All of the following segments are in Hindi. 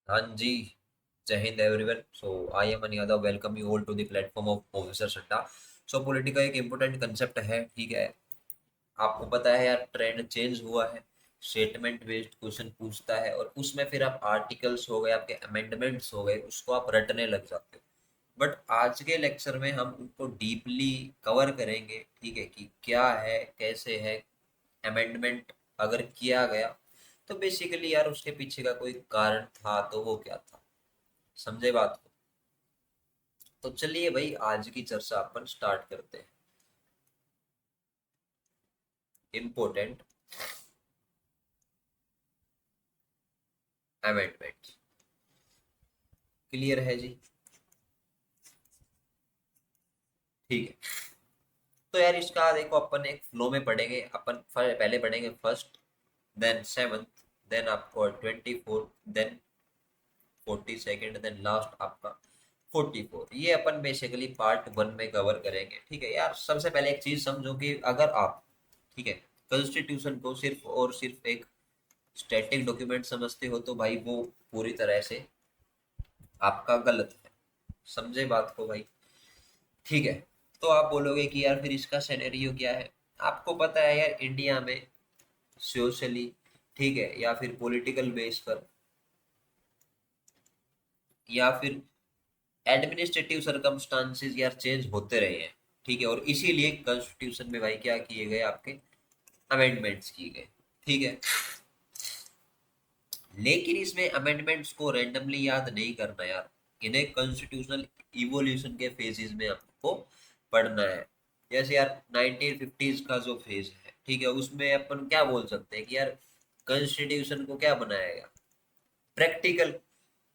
हाँ जी। जय हिंद एवरीवन। सो आई एम अन Yadav, welcome you all to the platform of professor Satta. So polity का एक इम्पोर्टेंट कंसेप्ट है, ठीक है। आपको पता है यार, ट्रेंड चेंज हुआ है। स्टेटमेंट बेस्ड क्वेश्चन पूछता है और उसमें फिर आप आर्टिकल्स हो गए, आपके अमेंडमेंट्स हो गए, उसको आप रटने लग जाते हो। बट आज के लेक्चर में हम उनको डीपली कवर करेंगे, ठीक है, कि क्या है, कैसे है अमेंडमेंट अगर किया गया, तो बेसिकली यार उसके पीछे का कोई कारण था तो वो क्या था। समझे बात को? तो चलिए भाई, आज की चर्चा अपन स्टार्ट करते हैं। Important amendment. क्लियर है जी? ठीक है। तो यार इसका देखो, अपन एक फ्लो में पढ़ेंगे। अपन पहले पढ़ेंगे फर्स्ट, देन सेवंथ, देन आपको 24, देन 42, देन लास्ट आपका 44। ये अपन बेसिकली पार्ट वन में कवर करेंगे, ठीक है यार। सबसे पहले एक चीज समझो कि अगर आप, ठीक है, कॉन्स्टिट्यूशन को सिर्फ और सिर्फ एक स्टैटिक डॉक्यूमेंट समझते हो तो भाई वो पूरी तरह से आपका गलत है। समझे बात को भाई? ठीक है। तो आप बोलोगे कि यार फिर इसका सिनेरियो क्या है। आपको पता है यार, इंडिया में सोशली, ठीक है, या फिर पॉलिटिकल बेस पर, या फिर एडमिनिस्ट्रेटिव सरकमस्टांसिस यार चेंज होते रहे हैं, ठीक है। और इसीलिए कॉन्स्टिट्यूशन में भाई क्या किए गए, आपके अमेंडमेंट्स किए गए, ठीक है। लेकिन इसमें अमेंडमेंट्स को रैंडमली याद नहीं करना यार। इन्हें कॉन्स्टिट्यूशनल इवोल्यूशन के फेजेस में आपको पढ़ना है। जैसे यार 1950s का जो फेज है, ठीक है, उसमें अपन क्या बोल सकते हैं कि यार कॉन्स्टिट्यूशन को क्या बनाएगा, प्रैक्टिकल,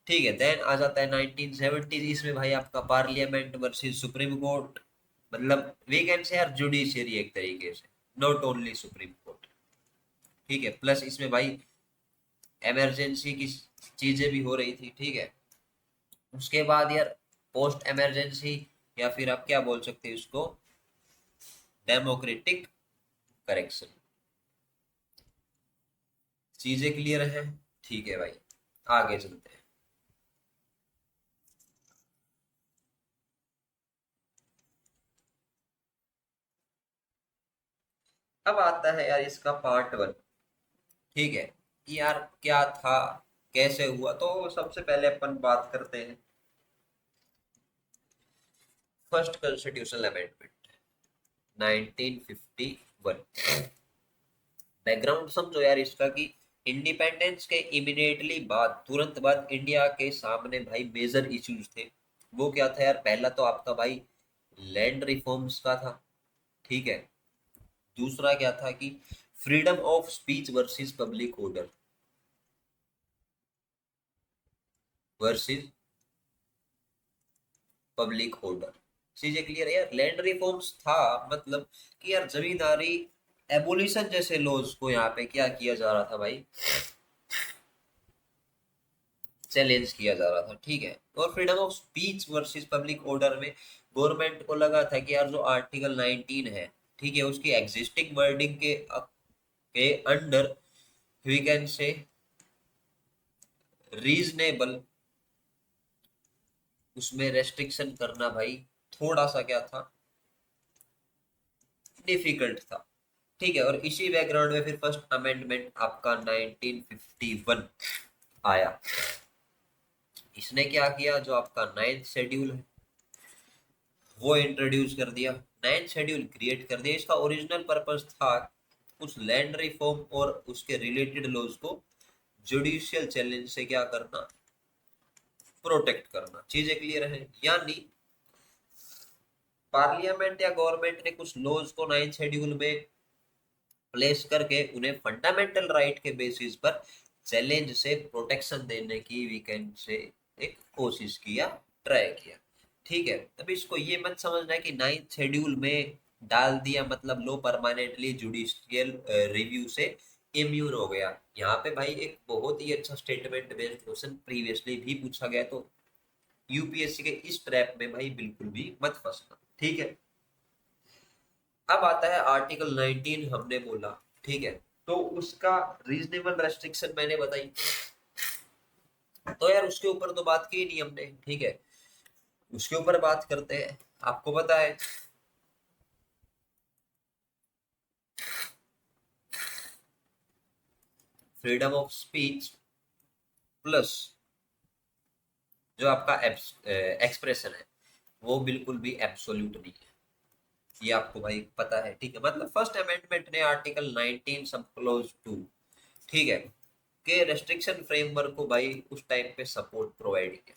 ठीक है। देन आ जाता है 1970s। इसमें भाई आपका पार्लियामेंट वर्सेस सुप्रीम कोर्ट, मतलब वी कैन से यार जुडिशियरी एक तरीके से, नॉट ओनली सुप्रीम कोर्ट, ठीक है। प्लस इसमें भाई इमरजेंसी की चीजें भी हो रही थी, ठीक है। उसके बाद यार पोस्ट इमरजेंसी, या फिर आप क्या बोल सकते हैं उसको, डेमोक्रेटिक करेक्शन। चीजें क्लियर है? ठीक है भाई, आगे चलते हैं। अब आता है यार इसका पार्ट वन, ठीक है, कि यार क्या था, कैसे हुआ। तो सबसे पहले अपन बात करते हैं फर्स्ट कॉन्स्टिट्यूशनल अमेंडमेंट 1951। बैकग्राउंड समझो यार इसका, कि इंडिपेंडेंस के इमीडिएटली बाद, तुरंत बाद इंडिया के सामने भाई मेजर इश्यूज थे। वो क्या था यार? पहला तो आपका भाई लैंड रिफॉर्म्स का था, ठीक है। दूसरा क्या था कि freedom of speech versus public order, versus public order. चीजें क्लियर है यार? लैंड रिफॉर्म्स था मतलब कि यार जमींदारी एबोलिशन जैसे लॉज को यहाँ पे क्या किया जा रहा था भाई, चैलेंज किया जा रहा था, ठीक है। और freedom of speech versus public order में गवर्नमेंट को लगा था कि यार जो आर्टिकल 19 है, ठीक है, उसकी एग्जिस्टिंग वर्डिंग के under we can say reasonable, उसमें रेस्ट्रिक्शन करना भाई थोड़ा सा क्या था, डिफिकल्ट था, ठीक है। और इसी बैकग्राउंड में फिर फर्स्ट अमेंडमेंट आपका 1951 आया। इसने क्या किया, जो आपका नाइन्थ शेड्यूल है वो इंट्रोड्यूस कर दिया, नाइन्थ शेड्यूल क्रिएट कर दिया। इसका ओरिजिनल पर्पस था उस लैंड रिफॉर्म और उसके रिलेटेड लॉज को जुडिशियल चैलेंज से क्या करना, प्रोटेक्ट करना। चीजें क्लियर है? यानी पार्लियामेंट या गवर्नमेंट ने कुछ लॉज को नाइन्थ शेड्यूल में प्लेस करके उन्हें फंडामेंटल राइट के बेसिस पर चैलेंज से प्रोटेक्शन देने की वीकेंड से एक कोशिश किया, ट्राई किया, ठीक है। अब इसको ये मत समझना है कि नाइन्थ शेड्यूल में डाल दिया मतलब लो परमानेंटली जुडिशियल रिव्यू से इम्यून हो गया। यहाँ पे भाई एक बहुत ही अच्छा स्टेटमेंट बेस्ड क्वेश्चन प्रीवियसली भी पूछा गया, तो यूपीएससी के इस ट्रैप में भाई बिल्कुल भी मत फंसना, ठीक है। अब आता है आर्टिकल 19, हमने बोला, ठीक है। तो उसका रीजनेबल रेस्ट्रिक्शन मैंने बताई, तो यार उसके ऊपर तो बात की नहीं हमने, ठीक है, उसके ऊपर बात करते हैं। आपको पता है फ्रीडम ऑफ स्पीच प्लस जो आपका एक्सप्रेशन है वो बिल्कुल भी एब्सोल्यूट नहीं है, ये आपको भाई पता है, ठीक है। मतलब फर्स्ट अमेंडमेंट ने आर्टिकल 19 सब क्लोज 2, ठीक है, के रेस्ट्रिक्शन फ्रेमवर्क को भाई उस टाइम पे सपोर्ट प्रोवाइड किया,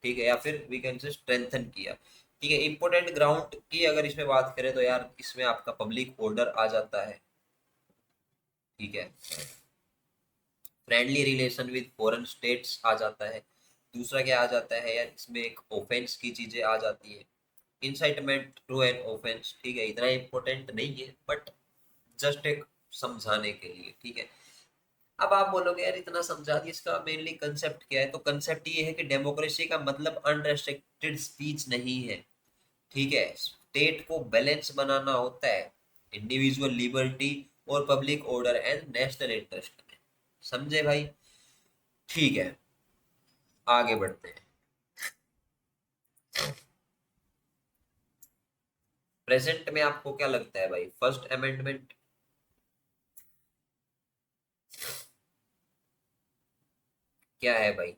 ठीक है, या फिर वी कैन से स्ट्रेंथन किया, ठीक है। इंपॉर्टेंट ग्राउंड की अगर इसमें बात करें तो यार इसमें आपका पब्लिक ऑर्डर आ जाता है, ठीक है, friendly relation with foreign states आ जाता है। दूसरा क्या आ जाता है यार, इसमें एक ऑफेंस की चीजें आ जाती है, इंसाइटमेंट टू एन ऑफेंस, ठीक है, इतना इंपॉर्टेंट नहीं है बट जस्ट एक समझाने के लिए, ठीक है। अब आप बोलोगे यार इतना समझा दिया, इसका मेनली कंसेप्ट क्या है, तो कंसेप्ट ये है कि डेमोक्रेसी का मतलब अनरेस्ट्रिक्टेड स्पीच नहीं है, ठीक है, स्टेट को बैलेंस बनाना होता है इंडिविजुअल लिबर्टी और public order and national interest में, समझे भाई, ठीक है। आगे बढ़ते हैं। प्रेजेंट में आपको क्या लगता है भाई, फर्स्ट अमेंडमेंट क्या है भाई,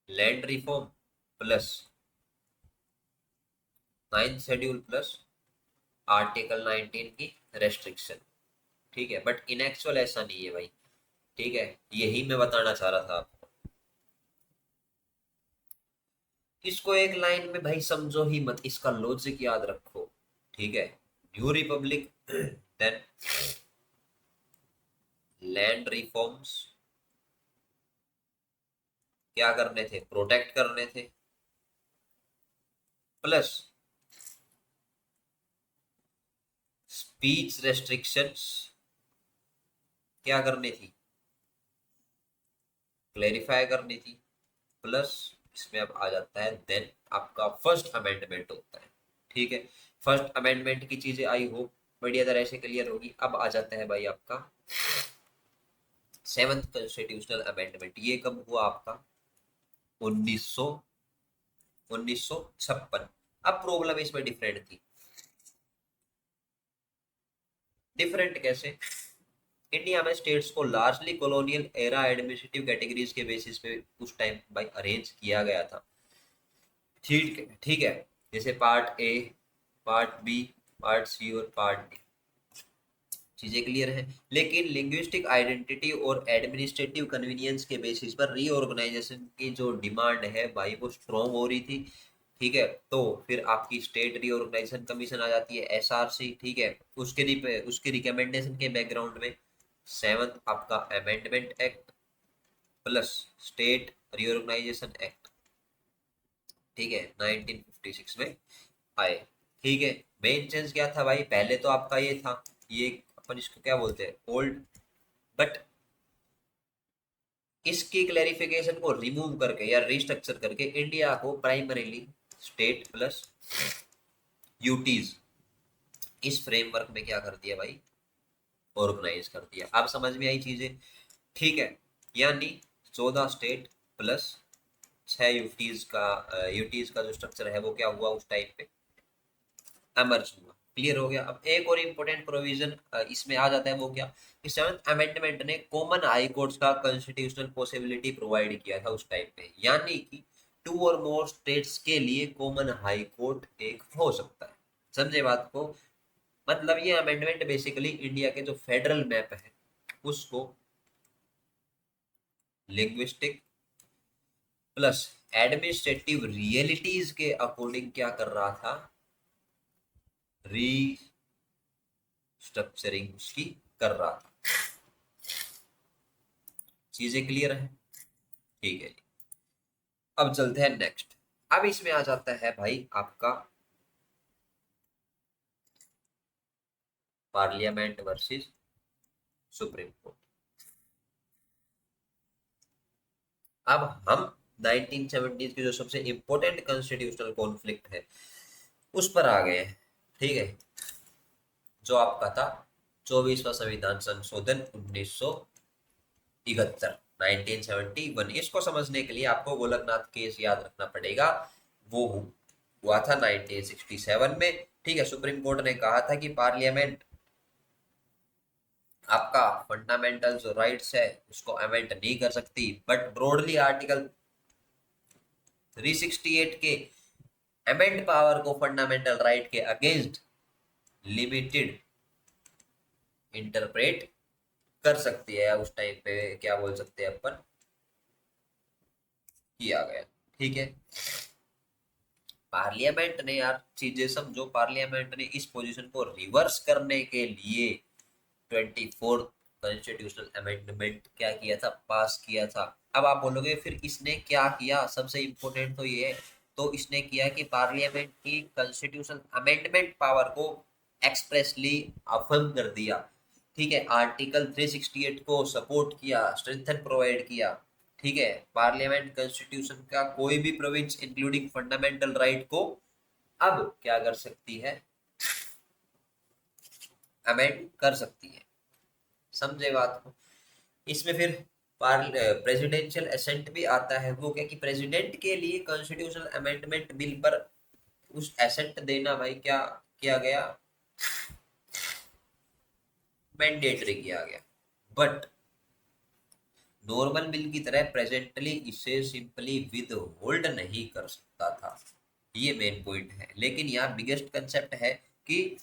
land reform plus ninth schedule plus article 19 की रेस्ट्रिक्शन, ठीक है, बट इन एक्चुअल ऐसा नहीं है भाई, ठीक है, यही मैं बताना चाह रहा था आपको। इसको एक लाइन में भाई समझो ही मत, इसका लॉजिक याद रखो, ठीक है। New republic then land reforms क्या करने थे, प्रोटेक्ट करने थे, प्लस स्पीच रेस्ट्रिक्शंस क्या करनी थी, क्लेरिफाई करनी थी, प्लस इसमें अब आ जाता है देन आपका फर्स्ट अमेंडमेंट होता है, ठीक है। फर्स्ट अमेंडमेंट की चीजें आई होप बढ़िया तरह से क्लियर होगी। अब आ जाता है भाई आपका सेवंथ कॉन्स्टिट्यूशनल अमेंडमेंट, ये कब हुआ आपका 1900 1956। अब प्रॉब्लम इसमें डिफरेंट थी, डिफरेंट कैसे, इंडिया में स्टेट्स को largely colonial era administrative categories के बेसिस पे उस टाइम भाई अरेंज किया गया था, ठीक है, ठीक है, जैसे part A, part B, part C और पार्ट डी, चीजें क्लियर है। लेकिन लिंग्विस्टिक आइडेंटिटी और एडमिनिस्ट्रेटिव कन्वीनियंस के बेसिस पर रीऑर्गेनाइजेशन की जो डिमांड है भाई वो स्ट्रॉन्ग हो रही थी, ठीक है। तो फिर आपकी स्टेट रीऑर्गेनाइजेशन कमीशन आ जाती है, एसआरसी, ठीक है। उसके रिकमेंडेशन के बैकग्राउंड में सेवंथ आपका amendment act plus state reorganisation act, ठीक है, 1956 में आए, ठीक है। मेन चेंज क्या था भाई, पहले तो आपका ये था, ये अपन इसको क्या बोलते हैं ओल्ड, बट इसकी क्लैरिफिकेशन को रिमूव करके या रिस्ट्रक्चर करके इंडिया को प्राइमरीली स्टेट प्लस यूटीज इस फ्रेमवर्क में क्या कर दिया भाई, ऑर्गेनाइज कर दिया। अब समझ में आई चीजें, ठीक है, यानी 14 स्टेट प्लस 6 यूटीज का जो स्ट्रक्चर है वो क्या हुआ उस टाइम पे एमर्ज हुआ, क्लियर हो गया। अब एक और इम्पोर्टेंट प्रोविजन इसमें आ जाता है, वो क्या कि सेवंथ अमेंडमेंट ने कॉमन हाई कोर्ट्स का कॉन्स्टिट्यूशनल पॉसिबिलिटी प्रोवाइड किया था उस टाइम पे, यानी कि 2 और मोर स्टेट्स के लिए कॉमन हाई कोर्ट एक हो सकता है, समझे बात को। मतलब ये अमेंडमेंट बेसिकली इंडिया के जो फेडरल मैप है उसको लिंग्विस्टिक प्लस एडमिनिस्ट्रेटिव रियलिटीज के अकॉर्डिंग क्या कर रहा था, रीस्ट्रक्चरिंग उसकी कर रहा था, चीजें क्लियर है, ठीक है। अब चलते हैं नेक्स्ट। अब इसमें आ जाता है भाई आपका पार्लियामेंट वर्सेस सुप्रीम कोर्ट। अब हम 1970s की जो सबसे इंपॉर्टेंट कॉन्स्टिट्यूशनल कॉन्फ्लिक्ट है उस पर आ गए हैं, ठीक है, जो आपका था 24वां संविधान संशोधन 1971, 1971। इसको समझने के लिए आपको गोलकनाथ केस याद रखना पड़ेगा। वो हुआ था 1967 में। ठीक है, सुप्रीम कोर्ट ने कहा था कि पार्लियामेंट आपका फंडामेंटल जो राइट्स है उसको अमेंड नहीं कर सकती, बट ब्रॉडली आर्टिकल 368 के अमेंड पावर को फंडामेंटल राइट के अगेंस्ट लिमिटेड इंटरप्रेट कर सकती है। उस टाइम पे क्या बोल सकते हैं अपन, किया गया। ठीक है, पार्लियामेंट ने यार चीजें समझो, पार्लियामेंट ने इस पोजीशन को रिवर्स करने के लिए 24th कॉन्स्टिट्यूशनल अमेंडमेंट क्या किया था, पास किया था। अब आप बोलोगे फिर इसने क्या किया, सबसे इंपॉर्टेंट तो ये है, तो इसने किया कि पार्लियामेंट की कॉन्स्टिट्यूशनल अमेंडमेंट पावर को एक्सप्रेसली अफर्म कर दिया। ठीक है, आर्टिकल 368 को सपोर्ट किया, स्ट्रेंथन प्रोवाइड किया। ठीक है, पार्लियामेंट कॉन्स्टिट्यूशन का कोई भी प्रोविंस इंक्लूडिंग फंडामेंटल राइट को अब क्या कर सकती है, अमेंड कर सकती है। समझे बात को। इसमें फिर प्रेसिडेंशियल एसेंट भी आता है। वो क्या कि प्रेसिडेंट के लिए कॉन्स्टिट्यूशनल अमेंडमेंट बिल पर उस एसेंट देना भाई क्या किया गया, मैंडेटरी किया गया। बट नॉर्मल बिल की तरह प्रेजेंटली इसे सिंपली विद होल्ड नहीं कर सकता था। ये मेन पॉइंट है। लेकिन यहाँ बिगेस्ट कंसेप्ट है कि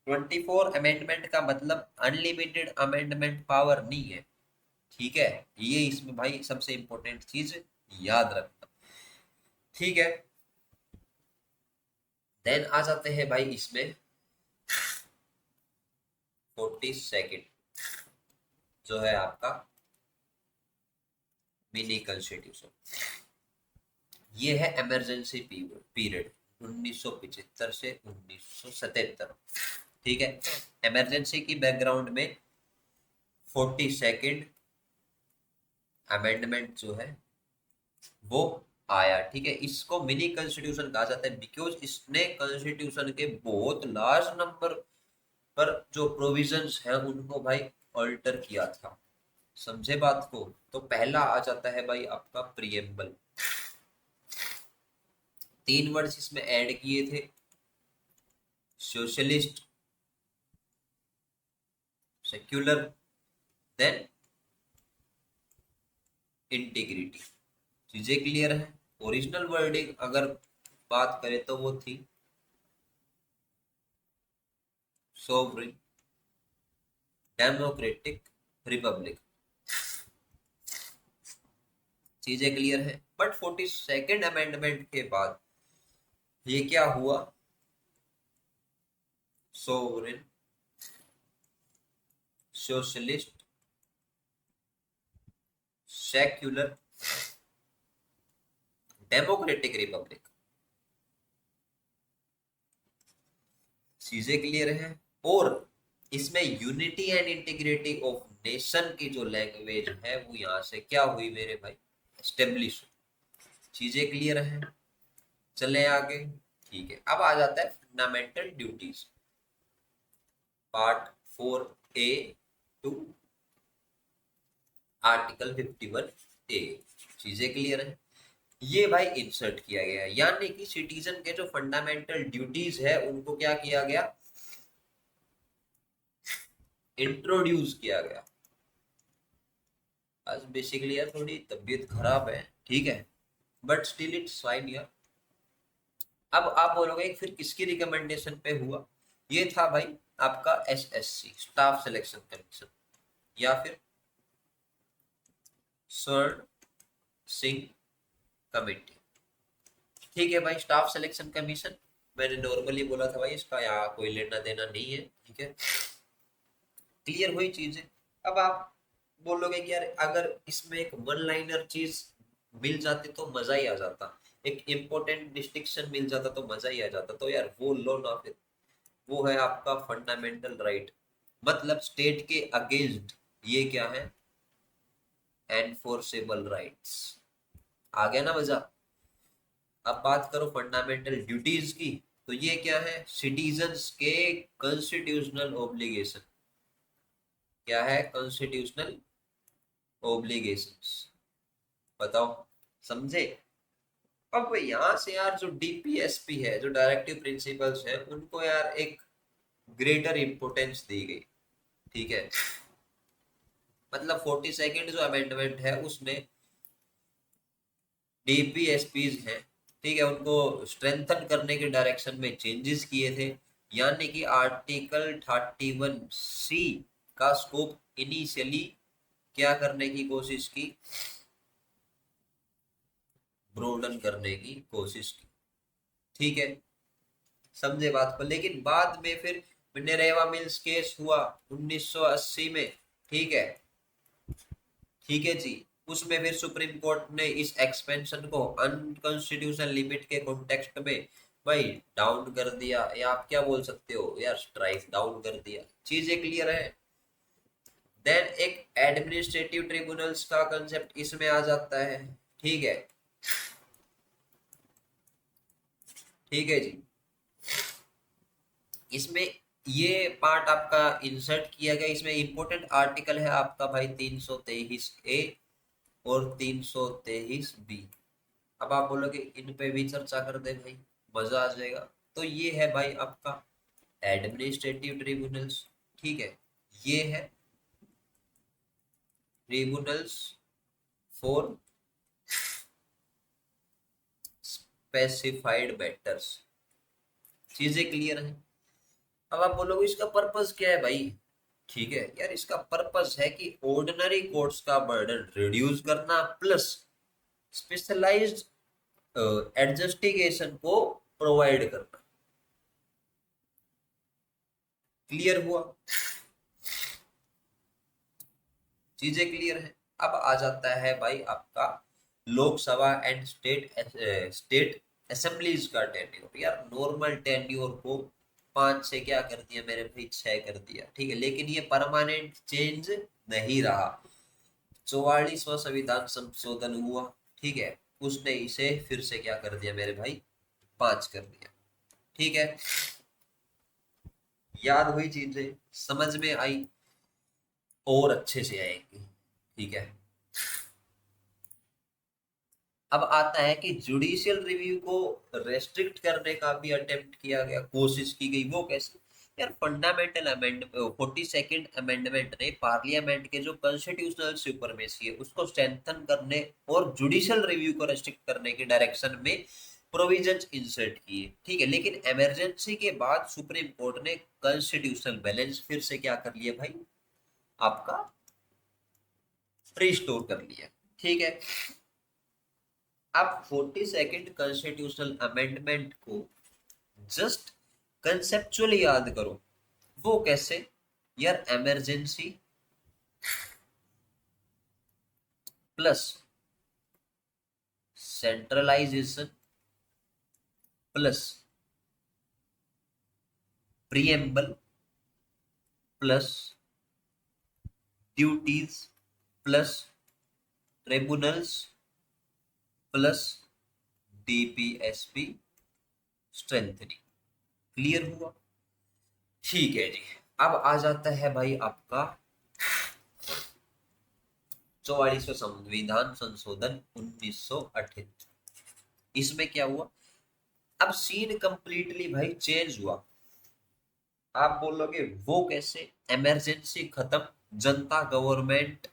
24 अमेंडमेंट का मतलब अनलिमिटेड अमेंडमेंट पावर नहीं है। ठीक है, ये इसमें भाई सबसे इंपॉर्टेंट चीज याद रखना। ठीक है, देन आ जाते हैं भाई इसमें 42nd जो है आपका मिनी कॉन्स्टिट्यूशन। ये है इमरजेंसी पीरियड 1975 से 1977। ठीक है, इमरजेंसी की बैकग्राउंड में 42nd अमेंडमेंट जो है वो आया। ठीक है, इसको मिनी कॉन्स्टिट्यूशन कहा जाता है बिकॉज इसने कॉन्स्टिट्यूशन के बहुत लार्ज नंबर पर जो प्रोविजंस है उनको भाई ऑल्टर किया था। समझे बात को। तो पहला आ जाता है भाई आपका प्रिएम्बल। 3 वर्ड्स इसमें ऐड किए थे, सोशलिस्ट, सेक्युलर, देन इंटीग्रिटी। चीजें क्लियर है। ओरिजिनल वर्डिंग अगर बात करें तो वो थी सोवरेन, डेमोक्रेटिक, रिपब्लिक। चीजें क्लियर है। बट 42nd अमेंडमेंट के बाद ये क्या हुआ, sovereign, socialist, secular, democratic, Republic. चीजें क्लियर है। और इसमें unity and integrity of nation की जो लैंग्वेज है वो यहां से क्या हुई मेरे भाई, एस्टेब्लिश। चीजें क्लियर है। चले आगे। ठीक है, अब आ जाता है fundamental duties, part 4A to article 51A। चीजें क्लियर है। ये भाई इंसर्ट किया गया है, यानी कि सिटीजन के जो फंडामेंटल ड्यूटीज है उनको क्या किया गया, इंट्रोड्यूस किया गया। आज बेसिकली यार थोड़ी तबीयत खराब है। ठीक है, बट स्टिल इट्स फाइन यार। अब आप बोलोगे फिर किसकी रिकमेंडेशन पे हुआ, ये था भाई आपका SSC, स्टाफ सिलेक्शन कमीशन, या फिर स्वर्ण सिंह कमेटी। ठीक है भाई, स्टाफ सिलेक्शन कमीशन मैंने नॉर्मली बोला था भाई, इसका यहाँ कोई लेना देना नहीं है। ठीक है, क्लियर हुई चीजें। अब आप बोलोगे कि यार अगर इसमें एक वन लाइनर चीज मिल जाती तो मजा ही आ जाता, एक इम्पोर्टेंट डिस्टिंक्शन मिल जाता तो मजा ही आ जाता। तो यार वो लो ना फिर। वो है आपका फंडामेंटल राइट, मतलब स्टेट के अगेंस्ट ये क्या है, एनफोर्सेबल राइट्स। आ गया ना मजा। अब बात करो फंडामेंटल ड्यूटीज की, तो ये क्या है, सिटीजन्स के कॉन्स्टिट्यूशनल ऑब्लिगेशन। क्या है, कॉन्स्टिट्यूशनल ओब्लिगेशंस। बताओ, समझे? अब यहाँ से यार जो डीपीएसपी है, जो डायरेक्टिव प्रिंसिपल्स है, उनको यार एक ग्रेटर इंपोर्टेंस दी गई। ठीक है, मतलब 42nd जो अमेंडमेंट है उसमें डीपीएसपीज है, ठीक है, उनको स्ट्रेंथन करने के डायरेक्शन में चेंजेस किए थे। यानी कि आर्टिकल 31C का स्कोप इनिशियली क्या करने की कोशिश की, ब्रोडन करने की कोशिश की। ठीक है, समझे बात को? लेकिन बाद में फिर मिनेरेवा मिल्स केस हुआ 1980 में। ठीक है, ठीक है जी। उसमें फिर सुप्रीम कोर्ट ने इस एक्सपेंशन को अनकॉन्स्टिट्यूशनल लिमिट के कॉन्टेक्स्ट में भाई डाउन कर दिया, या आप क्या बोल सकते हो यार, स्ट्राइक डाउन कर दिया। चीजें क्लियर है? देन एक एडमिनिस्ट्रेटिव ट्रिब्यूनल्स का कंसेप्ट इसमें आ जाता है। ठीक है, ठीक है जी। इसमें ये पार्ट आपका इंसर्ट किया गया। इसमें इंपॉर्टेंट आर्टिकल है आपका भाई 323A और 323B। अब आप बोलोगे इन पे भी चर्चा कर दे भाई, मजा आ जाएगा। तो ये है भाई आपका एडमिनिस्ट्रेटिव ट्रिब्यूनल्स। ठीक है, ये है ट्रिब्यूनल्स फॉर स्पेसिफाइड मैटर्स। चीजें क्लियर है? अब आप बोलोगे इसका पर्पस क्या है भाई? ठीक है यार, इसका पर्पस है कि ऑर्डिनरी कोर्ट्स का बर्डन रिड्यूस करना, प्लस स्पेशलाइज्ड एडजस्टिगेशन को प्रोवाइड करना। क्लियर हुआ? चीजें क्लियर है? अब आ जाता है भाई आपका लोकसभा एंड स्टेट असेंबलीज का टेन्योर। यार नॉर्मल टेन्योर को 5 से क्या कर दिया मेरे भाई, 6 कर दिया। ठीक है, लेकिन ये परमानेंट चेंज नहीं रहा। 44वां संविधान संशोधन हुआ, ठीक है, उसने इसे फिर से क्या कर दिया मेरे भाई, 5 कर दिया। ठीक है, याद हुई चीजें, समझ में आई, और अच्छे से आएंगी। ठीक है, अब आता है कि जुडिशियल रिव्यू को रेस्ट्रिक्ट करने का भी अटेम्प्ट किया गया, कोशिश की गई। वो कैसे? यार फंडामेंटल अमेंडमेंट 42nd अमेंडमेंट ने पार्लियामेंट के जो कॉन्स्टिट्यूशनल सुपरमेसी है उसको स्ट्रेंथन करने और जुडिशियल रिव्यू को रेस्ट्रिक्ट करने के डायरेक्शन में प्रोविजंस इंसर्ट किए। ठीक है, लेकिन इमरजेंसी के बाद सुप्रीम कोर्ट ने कॉन्स्टिट्यूशनल बैलेंस फिर से क्या कर लिया भाई, आपका रिस्टोर कर लिया। ठीक है, आप 42nd कॉन्स्टिट्यूशनल अमेंडमेंट को जस्ट कंसेप्चुअली याद करो। वो कैसे? यार emergency plus centralisation plus preamble plus duties plus tribunals plus DPSP strengthening. Clear हुआ? ठीक है जी। अब आ जाता है भाई आपका 44वां संविधान संशोधन 1978। इसमें क्या हुआ? अब सीन कंप्लीटली भाई चेंज हुआ। आप बोलोगे वो कैसे? इमरजेंसी खत्म, जनता गवर्नमेंट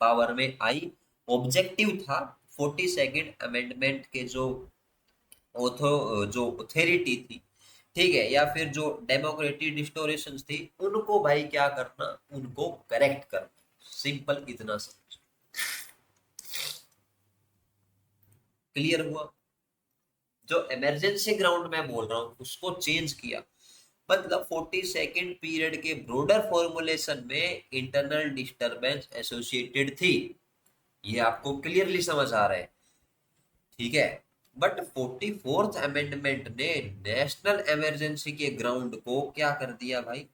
पावर में आई। ऑब्जेक्टिव था 42nd अमेंडमेंट के जो ऑथोरिटी थी, ठीक है, या फिर जो डेमोक्रेटिक डिस्टोरेशन थी, उनको भाई क्या करना, उनको करेक्ट करना। सिंपल इतना समझ। क्लियर हुआ? जो इमरजेंसी ग्राउंड में बोल रहा हूँ उसको चेंज किया। मतलब 42nd पीरियड के ब्रॉडर फॉर्मुलेशन में इंटरनल डिस्टरबेंस एसोसिएटेड थी। ये आपको क्लियरली समझ आ रहा है? ठीक है, बट 44th अमेंडमेंट ने नेशनल इमरजेंसी के ग्राउंड को क्या कर दिया भाई,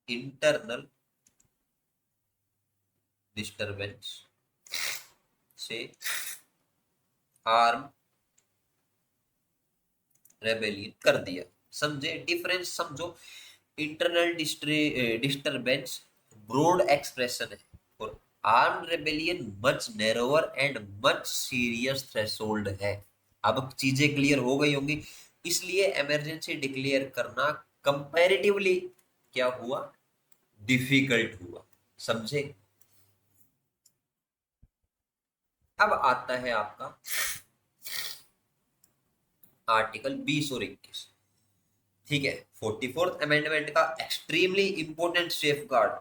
इंटरनल डिस्टरबेंस से आर्म रेबेलियन कर दिया। समझे डिफरेंस? समझो, इंटरनल डिस्टरबेंस ब्रॉड एक्सप्रेशन है, और arm rebellion much narrower and much serious threshold है। अब चीजें क्लियर हो गई होंगी, इसलिए इमरजेंसी डिक्लेयर करना कंपैरेटिवली क्या हुआ, डिफिकल्ट हुआ। समझे? अब आता है आपका आर्टिकल 20 और 21। ठीक है, 44th अमेंडमेंट का extremely important safe guard,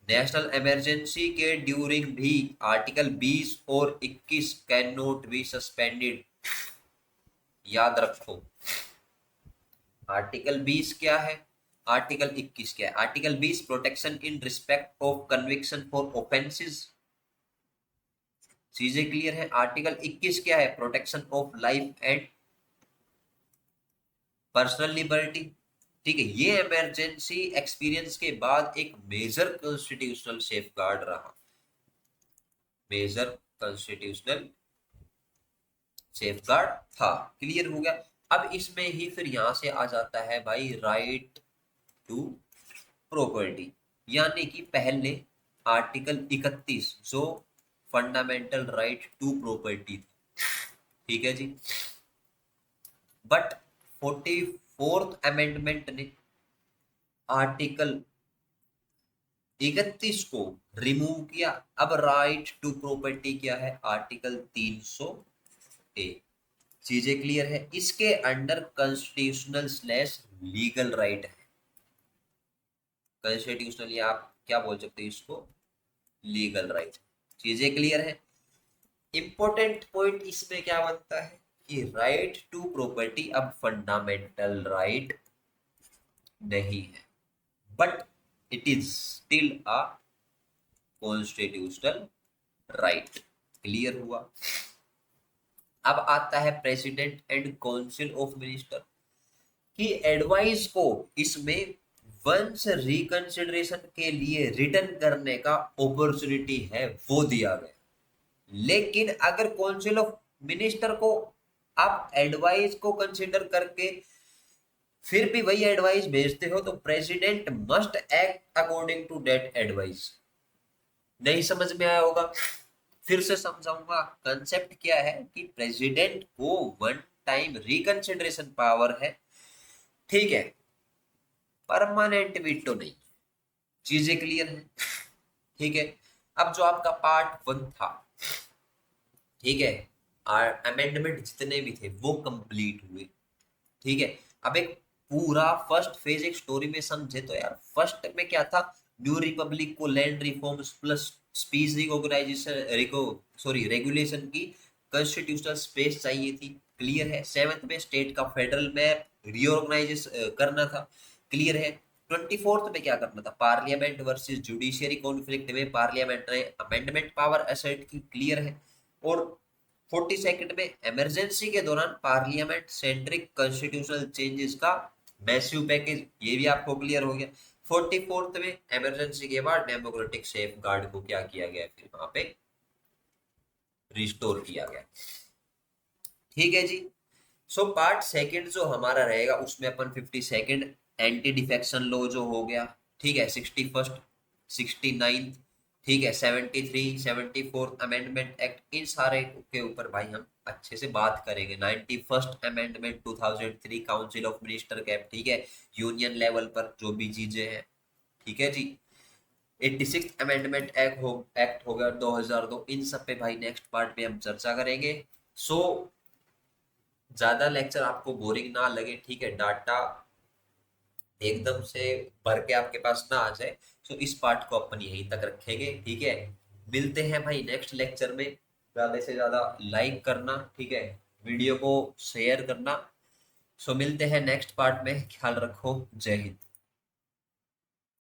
national emergency के ड्यूरिंग भी आर्टिकल 20 और 21 कैन नॉट बी सस्पेंडेड। याद रखो, आर्टिकल 20 क्या है, आर्टिकल 21 क्या है। Article 20 protection in respect of conviction for offences, चीजें क्लियर है। आर्टिकल 21 क्या है, protection of life and personal liberty. ठीक है, ये इमरजेंसी एक्सपीरियंस के बाद एक मेजर कॉन्स्टिट्यूशनल सेफ गार्ड रहा, मेजर कॉन्स्टिट्यूशनल सेफ गार्ड था। क्लियर हो गया? अब इसमें ही फिर यहां से आ जाता है भाई राइट टू प्रॉपर्टी, यानी कि पहले आर्टिकल 31 जो फंडामेंटल राइट टू प्रॉपर्टी थी। ठीक है जी, बट 44th अमेंडमेंट ने आर्टिकल 31 को रिमूव किया। अब राइट टू प्रॉपर्टी क्या है, आर्टिकल 300 ए। चीजें क्लियर है? इसके under constitutional slash legal right है, कॉन्स्टिट्यूशनल या आप क्या बोल सकते हैं इसको, लीगल राइट। चीजें क्लियर है? इंपॉर्टेंट पॉइंट इसमें क्या बनता है कि राइट टू प्रॉपर्टी अब फंडामेंटल राइट नहीं है, but it is still a constitutional right. Clear हुआ? अब आता है president and council of minister की एडवाइस को इसमें वंस रिकंसिडरेशन के लिए रिटर्न करने का अपॉर्चुनिटी है, वो दिया गया। लेकिन अगर काउंसिल ऑफ मिनिस्टर को आप एडवाइस को कंसिडर करके फिर भी वही एडवाइस भेजते हो, तो president must act according to that advice. नहीं समझ में आया होगा? फिर से समझाऊंगा। कंसेप्ट क्या है कि प्रेसिडेंट को वन टाइम रिकंसिडरेशन पावर है, ठीक है, परमानेंट वीटो नहीं। चीजें क्लियर है? ठीक है, अब जो आपका पार्ट 1 था, ठीक है, अमेंडमेंट जितने भी थे वो कंप्लीट हुए। ठीक है, अब एक पूरा फर्स्ट फेज एक स्टोरी में समझे तो यार, फर्स्ट में क्या था, न्यू रिपब्लिक को land reforms plus speech recognisation sorry regulation की कॉन्स्टिट्यूशनल स्पेस चाहिए थी। क्लियर है? सेवंथ में स्टेट का फेडरल मैप रीऑर्गेनाइज करना था। क्लियर है? 24th में क्या करना था, पार्लियामेंट वर्सेस जुडिशियरी कॉन्फ्लिक्ट में पार्लियामेंट ने अमेंडमेंट पावर असर्ट की। क्लियर है? और 42nd में इमरजेंसी के दौरान पार्लियामेंट सेंट्रिक कॉन्स्टिट्यूशनल चेंजेस का मैसिव पैकेज, ये भी आपको क्लियर हो गया। 44th में इमरजेंसी के बाद डेमोक्रेटिक सेफ गार्ड को क्या किया गया, फिर वहां पे रिस्टोर किया गया। ठीक है जी। सो पार्ट सेकंड जो हमारा रहेगा उसमें अपन 52nd एंटी डिफेक्शन लॉ जो हो गया, ठीक है, 61st 69th, ठीक है, 73 74th अमेंडमेंट एक्ट, इन सारे के ऊपर भाई हम अच्छे से बात करेंगे। 91st amendment 2003 council of minister cap, ठीक है, यूनियन लेवल पर जो भी चीजें हैं। ठीक है जी। 86th अमेंडमेंट एक्ट हो गया 2002। इन सब पे भाई नेक्स्ट पार्ट में हम चर्चा करेंगे। सो ज्यादा लेक्चर आपको बोरिंग ना लगे, ठीक है, डाटा एकदम से भर के आपके पास ना आ जाए, तो इस पार्ट को अपन यहीं तक रखेंगे। ठीक है, मिलते हैं भाई नेक्स्ट लेक्चर में। ज्यादा से ज्यादा लाइक करना, ठीक है, वीडियो को शेयर करना। सो मिलते हैं नेक्स्ट पार्ट में, ख्याल रखो, जय हिंद।